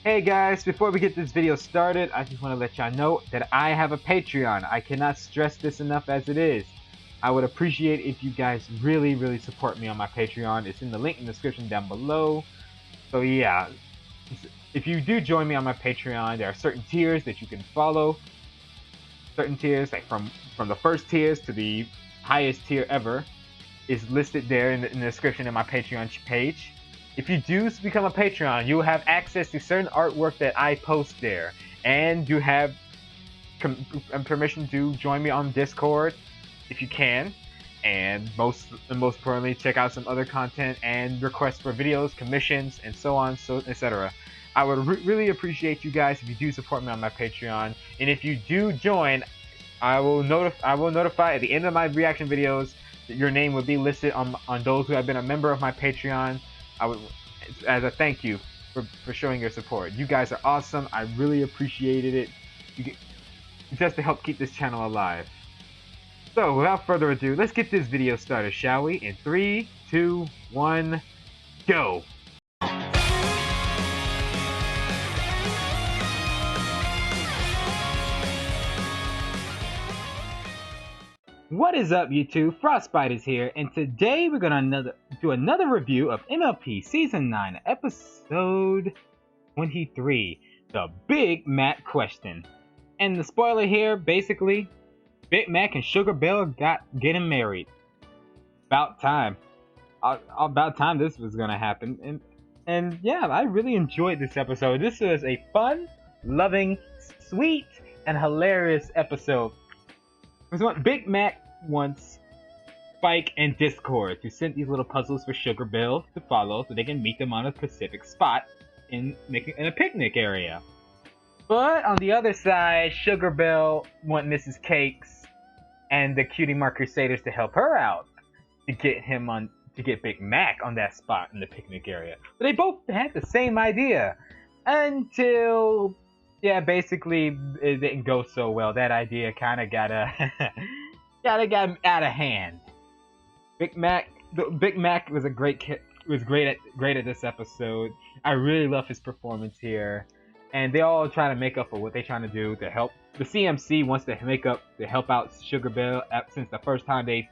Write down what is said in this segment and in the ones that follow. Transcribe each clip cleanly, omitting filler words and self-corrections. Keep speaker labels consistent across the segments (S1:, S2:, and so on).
S1: Hey guys, before we get this video started, I just want to let y'all know that I have a Patreon. I cannot stress this enough as it is. I would appreciate if you guys really support me on my Patreon. It's in the link in the description down below. So yeah, if you do join me on my Patreon, there are certain tiers that you can follow. Certain tiers, like from the first tiers to the highest tier ever, is listed there in the description of my Patreon page. If you do become a Patreon, you will have access to certain artwork that I post there, and you have permission to join me on Discord if you can, and most importantly, check out some other content and requests for videos, commissions, and so on, so etc. I would really appreciate you guys if you do support me on my Patreon, and if you do join, I will notify at the end of my reaction videos that your name would be listed on those who have been a member of my Patreon. I would, as a thank you for showing your support. You guys are awesome. I really appreciated it. Just to help keep this channel alive. So without further ado, let's get this video started, shall we? In 3, 2, 1, go! What is up, YouTube? Frostbite is here, and today we're gonna do another review of MLP Season 9, Episode 23, The Big Mac Question. And the spoiler here, basically, Big Mac and Sugar Belle getting married. About time. About time this was gonna happen. And yeah, I really enjoyed this episode. This was a fun, loving, sweet, and hilarious episode. Big Mac wants Spike and Discord to send these little puzzles for Sugar Belle to follow so they can meet them on a specific spot in a picnic area. But on the other side, Sugar Belle wants Mrs. Cakes and the Cutie Mark Crusaders to help her out to get Big Mac on that spot in the picnic area. But they both had the same idea until, yeah, basically it didn't go so well. That idea kind of got out of hand. Big Mac was great at this episode. I really love his performance here, and they all try to make up for what they're trying to do to help. The CMC wants to help out Sugar Belle since the first time they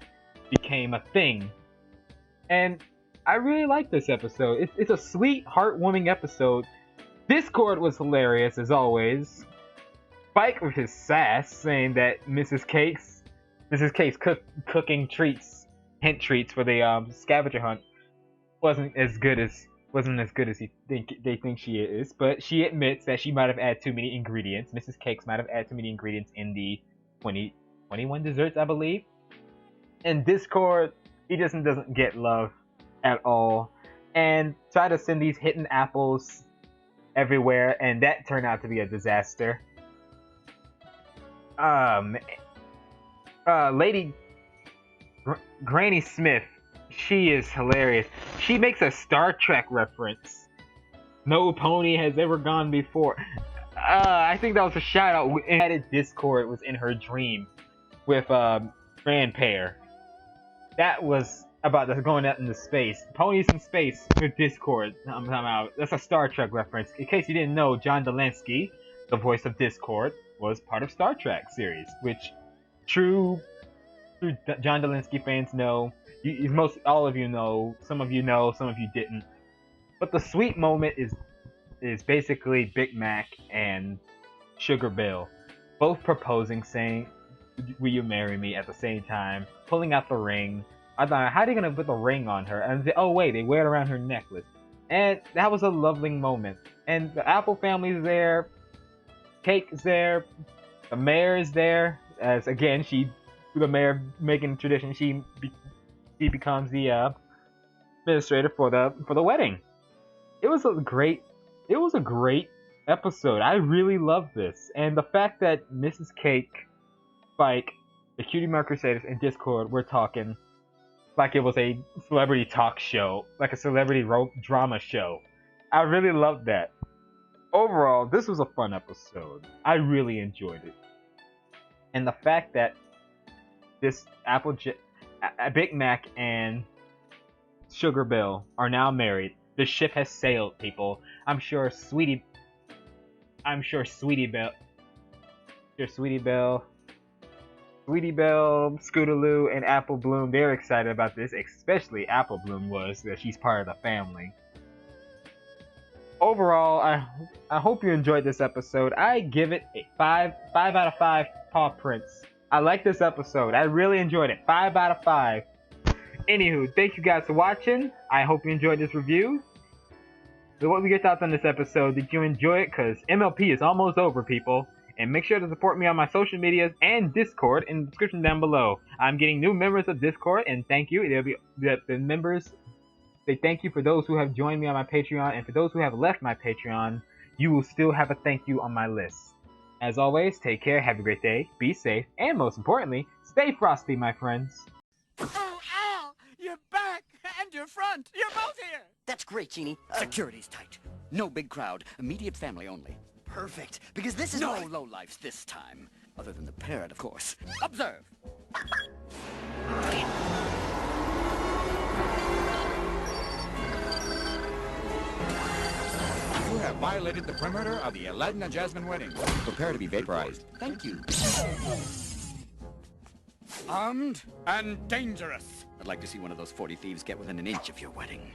S1: became a thing, and I really like this episode. It's a sweet, heartwarming episode. Discord was hilarious as always. Spike with his sass, saying that Mrs. Cakes cooking treats, hint treats for the scavenger hunt wasn't as good as they think she is, but she admits that she might have added too many ingredients. Mrs. Cakes might have added too many ingredients in the 21 desserts, I believe. And Discord, he just doesn't get love at all, and try to send these hidden apples everywhere, and that turned out to be a disaster. Lady Granny Smith, she is hilarious. She makes a Star Trek reference. No pony has ever gone before. I think that was a shout out. Added Discord was in her dream with Grandpair. That was about going out into space. Ponies in space with Discord. I'm talking about. That's a Star Trek reference. In case you didn't know, John Delansky, the voice of Discord, was part of Star Trek series, which true John Delansky fans know. All of you know. Some of you know. Some of you didn't. But the sweet moment is basically Big Mac and Sugar Belle both proposing, saying, "Will you marry me?" at the same time, pulling out the ring. I thought, how are they gonna put the ring on her? And oh wait, they wear it around her necklace. And that was a lovely moment. And the Apple family's there. Cake is there. The mayor is there. As again, the mayor making tradition, she becomes the administrator for the wedding. It was a great episode. I really loved this, and the fact that Mrs. Cake, Spike, the Cutie Mark Crusaders, and Discord were talking like it was a celebrity talk show, like a celebrity drama show. I really loved that. Overall, this was a fun episode. I really enjoyed it, and the fact that this Big Mac and Sugar Belle are now married. The ship has sailed, people. I'm sure Sweetie I'm sure Sweetie Belle, Scootaloo, and Apple Bloom, they're excited about this, especially Apple Bloom was, that she's part of the family. Overall, I hope you enjoyed this episode. I give it a 5 out of 5 paw prints. I like this episode. I really enjoyed it. 5 out of 5. Anywho, thank you guys for watching. I hope you enjoyed this review. So what were your thoughts on this episode? Did you enjoy it? Because MLP is almost over, people. And make sure to support me on my social medias and Discord in the description down below. I'm getting new members of Discord, and thank you. There'll be the members. They thank you for those who have joined me on my Patreon, and for those who have left my Patreon, you will still have a thank you on my list. As always, take care, have a great day, be safe, and most importantly, stay frosty, my friends.
S2: Oh, Al! You're back! And you're front! You're both here!
S3: That's great, Genie. Security's tight. No big crowd. Immediate family only. Perfect. Because this is
S2: no
S3: my... lowlifes this time. Other than the parrot, of course. Observe!
S2: You have violated the perimeter of the Aladdin and Jasmine wedding. Prepare to be vaporized.
S3: Thank you.
S2: Armed and dangerous.
S3: I'd like to see one of those 40 thieves get within an inch of your wedding.